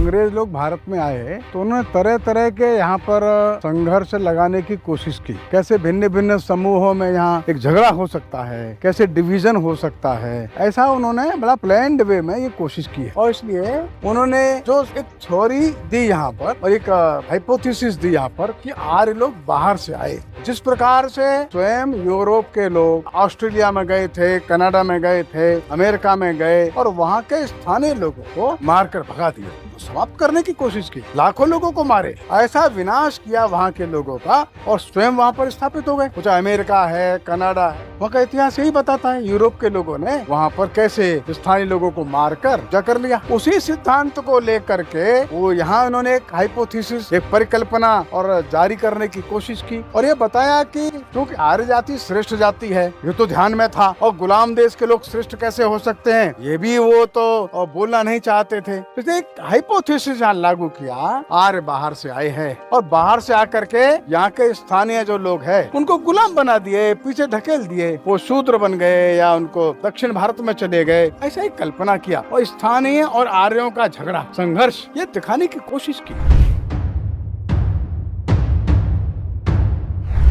अंग्रेज लोग भारत में आए तो उन्होंने तरह तरह के यहाँ पर संघर्ष लगाने की कोशिश की। कैसे भिन्न भिन्न समूहों में यहाँ एक झगड़ा हो सकता है, कैसे डिवीजन हो सकता है, ऐसा उन्होंने बड़ा प्लान्ड वे में ये कोशिश की है। और इसलिए उन्होंने जो एक थ्योरी दी यहाँ पर और एक हाइपोथेसिस दी यहाँ पर कि आर्य लोग बाहर से आए। जिस प्रकार से स्वयं यूरोप के लोग ऑस्ट्रेलिया में गए थे, कनाडा में गए थे, अमेरिका में गए और वहाँ के स्थानीय लोगों को मारकर भगा दिया, समाप्त करने की कोशिश की, लाखों लोगों को मारे, ऐसा विनाश किया वहाँ के लोगों का और स्वयं वहाँ पर स्थापित हो गए। कुछ अमेरिका है, कनाडा है, वहाँ का इतिहास यही बताता है यूरोप के लोगों ने वहाँ पर कैसे स्थानीय लोगों को मारकर जय कर लिया। उसी सिद्धांत को लेकर के वो यहाँ उन्होंने एक हाइपोथेसिस, एक परिकल्पना और जारी करने की कोशिश की और ये बताया कि क्योंकि आर्य जाति श्रेष्ठ जाति है, ये तो ध्यान में था, और गुलाम देश के लोग श्रेष्ठ कैसे हो सकते हैं ये भी वो तो बोलना नहीं चाहते थे। इसलिए एक हाइपोथेसिस यहाँ लागू किया, आर्य बाहर से आए हैं और बाहर से आकर के यहाँ के स्थानीय जो लोग हैं उनको गुलाम बना दिए, पीछे ढकेल दिए, वो शूद्र बन गए या उनको दक्षिण भारत में चले गए, ऐसा ही कल्पना किया और स्थानीय और आर्यों का झगड़ा, संघर्ष ये दिखाने की कोशिश की।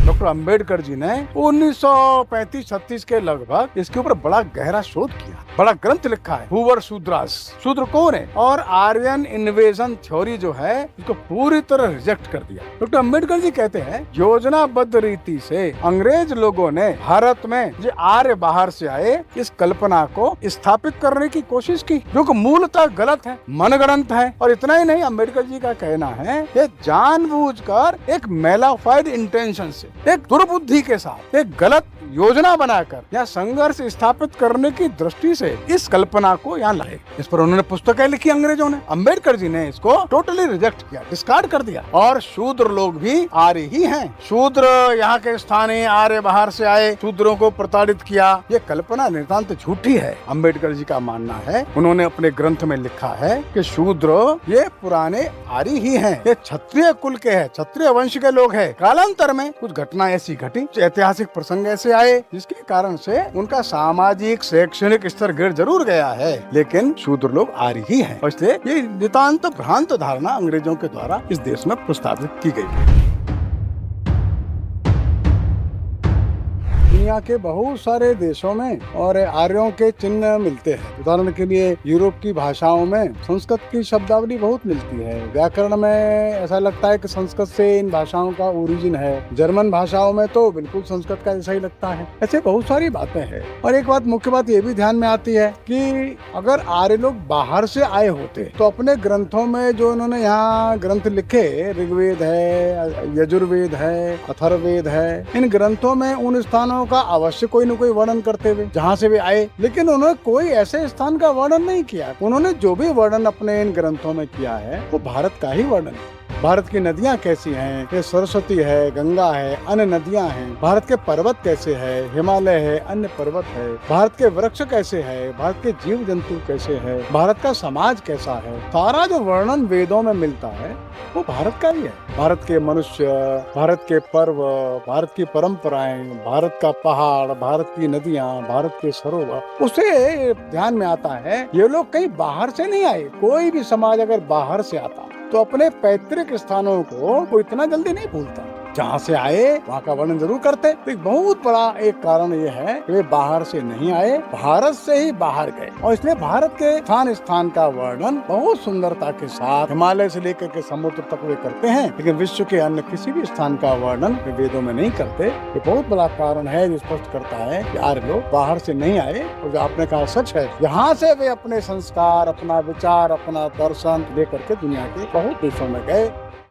डॉक्टर अंबेडकर जी ने 1935-36 के लगभग इसके ऊपर बड़ा गहरा शोध किया, बड़ा ग्रंथ लिखा है, हु वर शूद्रास, शूद्र कौन है, और आर्यन इन्वेजन थ्योरी जो है इसको पूरी तरह रिजेक्ट कर दिया। डॉक्टर अंबेडकर जी कहते हैं योजनाबद्ध रीति से अंग्रेज लोगों ने भारत में जो आर्य बाहर से आए इस कल्पना को स्थापित करने की कोशिश की, जो कि मूलतः गलत है, मनगढ़ंत है। और इतना ही नहीं, अंबेडकर जी का कहना है ये जानबूझकर एक मेलाफाइड इंटेंशन से, एक दुर्बुद्धि के साथ एक गलत योजना बनाकर या संघर्ष स्थापित करने की दृष्टि से इस कल्पना को यहाँ लाए। इस पर उन्होंने पुस्तकें लिखी अंग्रेजों ने, अंबेडकर जी ने इसको टोटली रिजेक्ट किया, डिस्कार्ड कर दिया। और शूद्र लोग भी आर्य ही हैं, शूद्र यहाँ के स्थानीय आर्य बाहर से आए, शूद्रों को प्रताड़ित किया, ये कल्पना नितांत झूठी है। अंबेडकर जी का मानना है, उन्होंने अपने ग्रंथ में लिखा है कि शूद्र ये पुराने आर्य ही हैं, ये क्षत्रिय कुल के हैं, क्षत्रिय वंश के लोग हैं। कालांतर में कुछ घटना ऐसी घटी, ऐतिहासिक प्रसंग ऐसे आए जिसके कारण से उनका सामाजिक शैक्षणिक स्तर गिर जरूर गया है, लेकिन शूद्र लोग आर्य ही हैं। और इसलिए ये नितांत भ्रांत धारणा अंग्रेजों के द्वारा इस देश में प्रस्तावित की गई है। दुनिया के बहुत सारे देशों में और आर्यों के चिन्ह मिलते हैं। उदाहरण के लिए यूरोप की भाषाओं में संस्कृत की शब्दावली बहुत मिलती है, व्याकरण में ऐसा लगता है कि संस्कृत से इन भाषाओं का ओरिजिन है, जर्मन भाषाओं में तो बिल्कुल संस्कृत का जैसा ही लगता है। ऐसे बहुत सारी बातें हैं। और एक बात, मुख्य बात ये भी ध्यान में आती है कि अगर आर्य लोग बाहर से आए होते तो अपने ग्रंथों में जो उन्होंने यहाँ ग्रंथ लिखे, ऋग्वेद है, यजुर्वेद है, अथर्ववेद है, इन ग्रंथों में उन स्थानों का अवश्य कोई न कोई वर्णन करते हुए जहाँ से भी आए, लेकिन उन्होंने कोई ऐसे स्थान का वर्णन नहीं किया। उन्होंने जो भी वर्णन अपने इन ग्रंथों में किया है वो भारत का ही वर्णन है। भारत की नदियाँ कैसी हैं, ये सरस्वती है, गंगा है, अन्य नदियाँ हैं। भारत के पर्वत कैसे है, हिमालय है, अन्य पर्वत है। भारत के वृक्ष कैसे है, भारत के जीव जंतु कैसे है, भारत का समाज कैसा है, सारा जो वर्णन वेदों में मिलता है वो भारत का ही है। भारत के मनुष्य, भारत के पर्व, भारत की परंपराएं, भारत का पहाड़, भारत की नदियाँ, भारत के सरोवर, उसे ध्यान में आता है ये लोग कहीं बाहर से नहीं आए। कोई भी समाज अगर बाहर से आता तो अपने पैतृक स्थानों को वो इतना जल्दी नहीं भूलता, जहाँ से आए वहाँ का वर्णन जरूर करते। तो एक बहुत बड़ा एक कारण ये है कि वे बाहर से नहीं आए, भारत से ही बाहर गए। और इसलिए भारत के स्थान स्थान का वर्णन बहुत सुंदरता के साथ हिमालय से लेकर के समुद्र तक वे करते हैं, लेकिन विश्व के अन्य किसी भी स्थान का वर्णन वे वेदों में नहीं करते। ये बहुत बड़ा कारण है जो स्पष्ट करता है कि आर्य लोग बाहर से नहीं आए। और जो आपने कहा सच है, यहाँ से वे अपने संस्कार, अपना विचार, अपना दर्शन लेकर के दुनिया के बहुत देशों में गए।